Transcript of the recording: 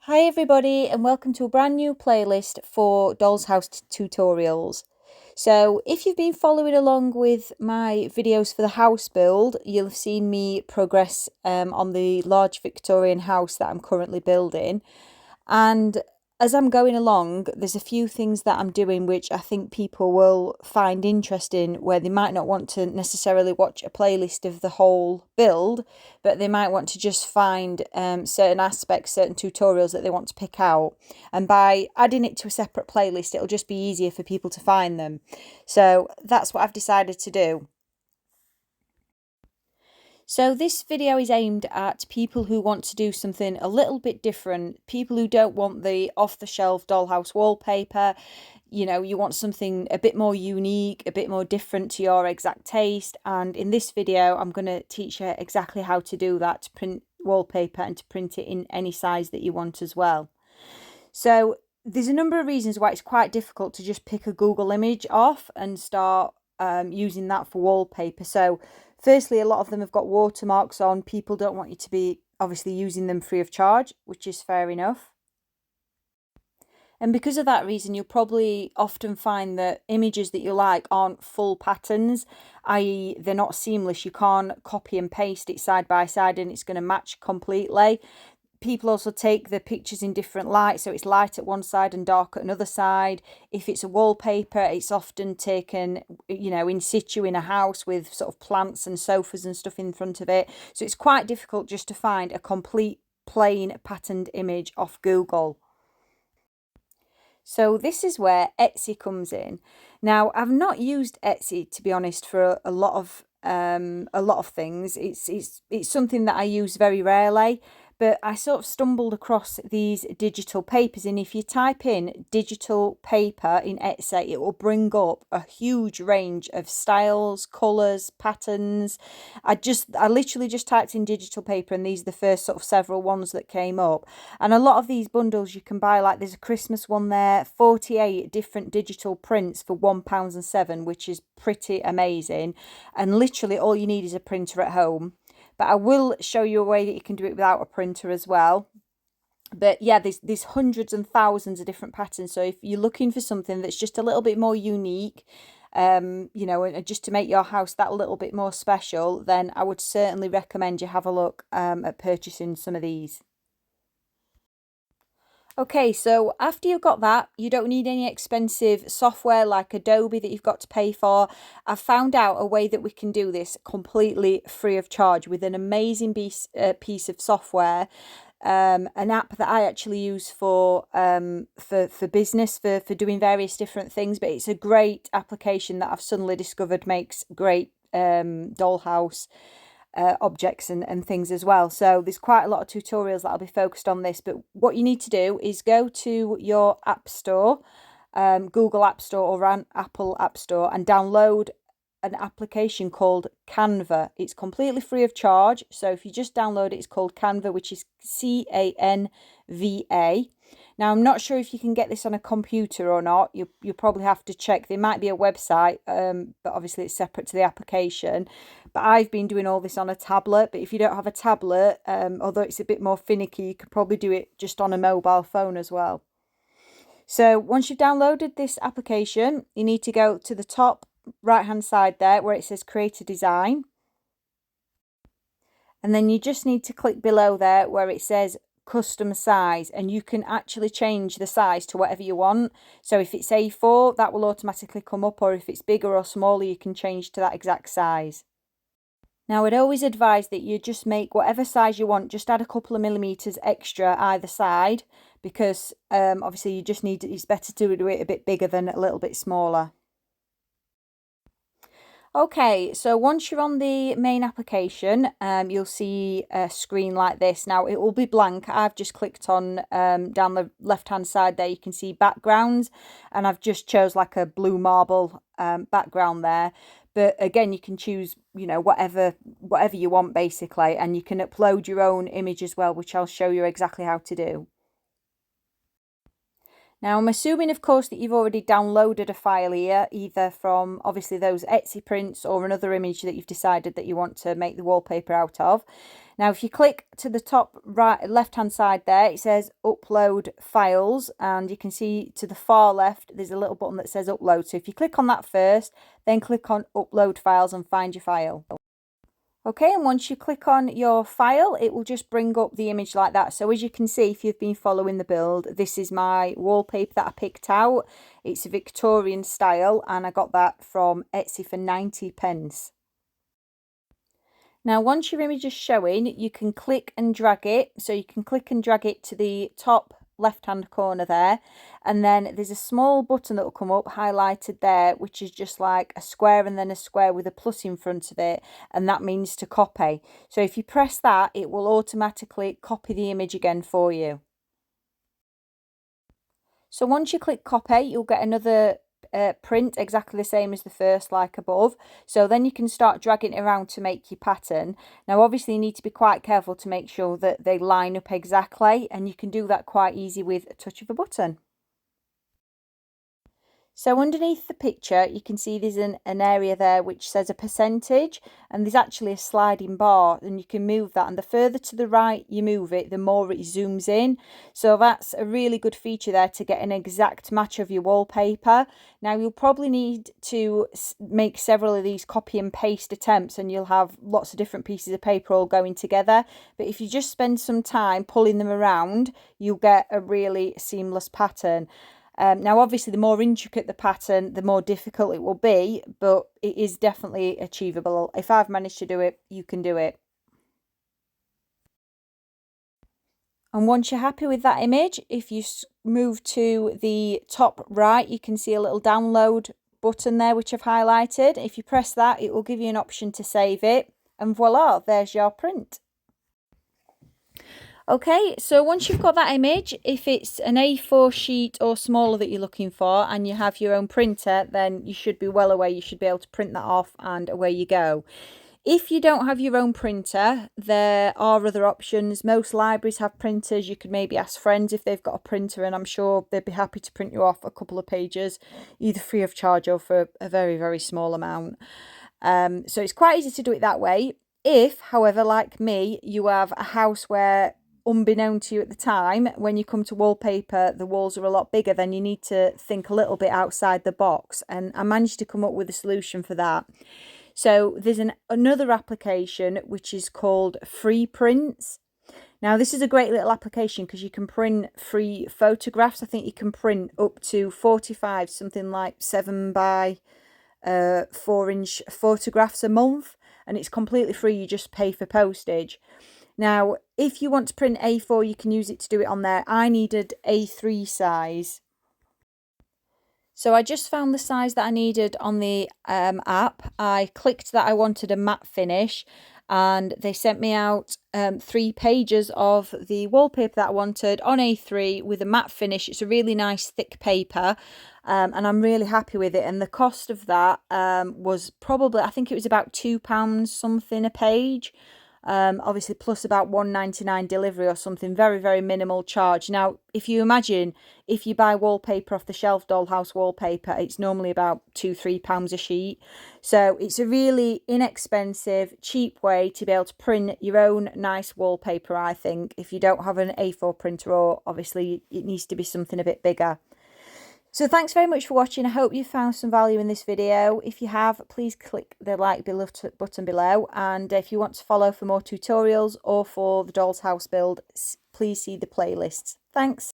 Hi everybody and welcome to a brand new playlist for Doll's House tutorials. So if you've been following along with my videos for the house build, you'll have seen me progress on the large Victorian house that I'm currently building. And as I'm going along, there's a few things that I'm doing which I think people will find interesting, where they might not want to necessarily watch a playlist of the whole build, but they might want to just find certain aspects, certain tutorials that they want to pick out. And by adding it to a separate playlist, it'll just be easier for people to find them. So that's what I've decided to do. So this video is aimed at people who want to do something a little bit different, people who don't want the off-the-shelf dollhouse wallpaper. You know, you want something a bit more unique, a bit more different to your exact taste. And in this video, I'm going to teach you exactly how to do that, to print wallpaper and to print it in any size that you want as well. So there's a number of reasons why it's quite difficult to just pick a Google image off and start using that for wallpaper. So firstly, a lot of them have got watermarks on. People don't want you to be obviously using them free of charge, which is fair enough. And because of that reason, you'll probably often find that images that you like aren't full patterns, i.e. they're not seamless. You can't copy and paste it side by side and it's going to match completely. People also take the pictures in different light, so it's light at one side and dark at another side. If it's a wallpaper, it's often taken, you know, in situ in a house with sort of plants and sofas and stuff in front of it. So it's quite difficult just to find a complete plain patterned image off Google. So this is where Etsy comes in. Now, I've not used Etsy, to be honest, for a lot of things. It's something that I use very rarely, but I sort of stumbled across these digital papers, and if you type in digital paper in Etsy, it will bring up a huge range of styles, colours, patterns. I literally just typed in digital paper, and these are the first sort of several ones that came up. And a lot of these bundles you can buy, like there's a Christmas one there, 48 different digital prints for £1.07, which is pretty amazing. And literally all you need is a printer at home. But I will show you a way that you can do it without a printer as well. But yeah, there's hundreds and thousands of different patterns. So if you're looking for something that's just a little bit more unique, you know, and just to make your house that little bit more special, then I would certainly recommend you have a look at purchasing some of these. Okay, so after you've got that, you don't need any expensive software like Adobe that you've got to pay for. I've found out a way that we can do this completely free of charge with an amazing piece of software, an app that I actually use for business, for doing various different things. But it's a great application that I've suddenly discovered makes great dollhouse objects and things as well. So there's quite a lot of tutorials that I'll be focused on this, but what you need to do is go to your app store, Google App Store or Apple App Store, and download an application called Canva. It's completely free of charge, so if you just download it, it's called Canva, which is Canva. Now, I'm not sure if you can get this on a computer or not. You probably have to check. There might be a website, but obviously it's separate to the application. But I've been doing all this on a tablet. But if you don't have a tablet, although it's a bit more finicky, you could probably do it just on a mobile phone as well. So once you've downloaded this application, you need to go to the top right hand side there where it says create a design. And then you just need to click below there where it says custom size, and you can actually change the size to whatever you want. So if it's A4, that will automatically come up, or if it's bigger or smaller, you can change to that exact size. Now, I'd always advise that you just make whatever size you want, just add a couple of millimeters extra either side, because obviously you just need, it's better to do it a bit bigger than a little bit smaller. Okay, so once you're on the main application, you'll see a screen like this. Now, it will be blank. I've just clicked on down the left-hand side there. You can see backgrounds, and I've just chose like a blue marble background there. But again, you can choose, you know, whatever you want basically, and you can upload your own image as well, which I'll show you exactly how to do. Now, I'm assuming, of course, that you've already downloaded a file here, either from obviously those Etsy prints or another image that you've decided that you want to make the wallpaper out of. Now, if you click to the top right left hand side there, it says upload files, and you can see to the far left there's a little button that says upload. So if you click on that first, then click on upload files and find your file. Okay, and once you click on your file, it will just bring up the image like that. So as you can see, if you've been following the build, this is my wallpaper that I picked out. It's a Victorian style, and I got that from Etsy for 90p. Now, once your image is showing, you can click and drag it. So you can click and drag it to the top left-hand corner there. And then there's a small button that will come up highlighted there, which is just like a square and then a square with a plus in front of it. And that means to copy. So if you press that, it will automatically copy the image again for you. So once you click copy, you'll get another print exactly the same as the first, like above. So then you can start dragging it around to make your pattern. Now obviously you need to be quite careful to make sure that they line up exactly, and you can do that quite easy with a touch of a button. So underneath the picture, you can see there's an area there which says a percentage, and there's actually a sliding bar, and you can move that, and the further to the right you move it, the more it zooms in. So that's a really good feature there to get an exact match of your wallpaper. Now you'll probably need to make several of these copy and paste attempts, and you'll have lots of different pieces of paper all going together. But if you just spend some time pulling them around, you'll get a really seamless pattern. Now, obviously, the more intricate the pattern, the more difficult it will be, but it is definitely achievable. If I've managed to do it, you can do it. And once you're happy with that image, if you move to the top right, you can see a little download button there, which I've highlighted. If you press that, it will give you an option to save it. And voila, there's your print. Okay, so once you've got that image, if it's an A4 sheet or smaller that you're looking for and you have your own printer, then you should be well away. You should be able to print that off and away you go. If you don't have your own printer, there are other options. Most libraries have printers. You could maybe ask friends if they've got a printer, and I'm sure they'd be happy to print you off a couple of pages, either free of charge or for a very, very small amount. So it's quite easy to do it that way. If, however, like me, you have a house where, unbeknown to you at the time, when you come to wallpaper, the walls are a lot bigger, then you need to think a little bit outside the box. And I managed to come up with a solution for that. So there's another application which is called Free Prints. Now this is a great little application because you can print free photographs. I think you can print up to 45, something like 7 by 4-inch photographs a month, and it's completely free. You just pay for postage. Now, if you want to print A4, you can use it to do it on there. I needed A3 size. So I just found the size that I needed on the app. I clicked that I wanted a matte finish, and they sent me out 3 pages of the wallpaper that I wanted on A3 with a matte finish. It's a really nice thick paper, and I'm really happy with it. And the cost of that was probably, I think it was about £2 something a page. Obviously plus about £1.99 delivery or something, very, very minimal charge. Now, if you imagine, if you buy wallpaper off the shelf, dollhouse wallpaper, it's normally about £2-3 a sheet. So it's a really inexpensive, cheap way to be able to print your own nice wallpaper, I think, if you don't have an A4 printer, or obviously it needs to be something a bit bigger. So thanks very much for watching. I hope you found some value in this video. If you have, please click the like button below. And if you want to follow for more tutorials or for the doll's house build, please see the playlists. Thanks.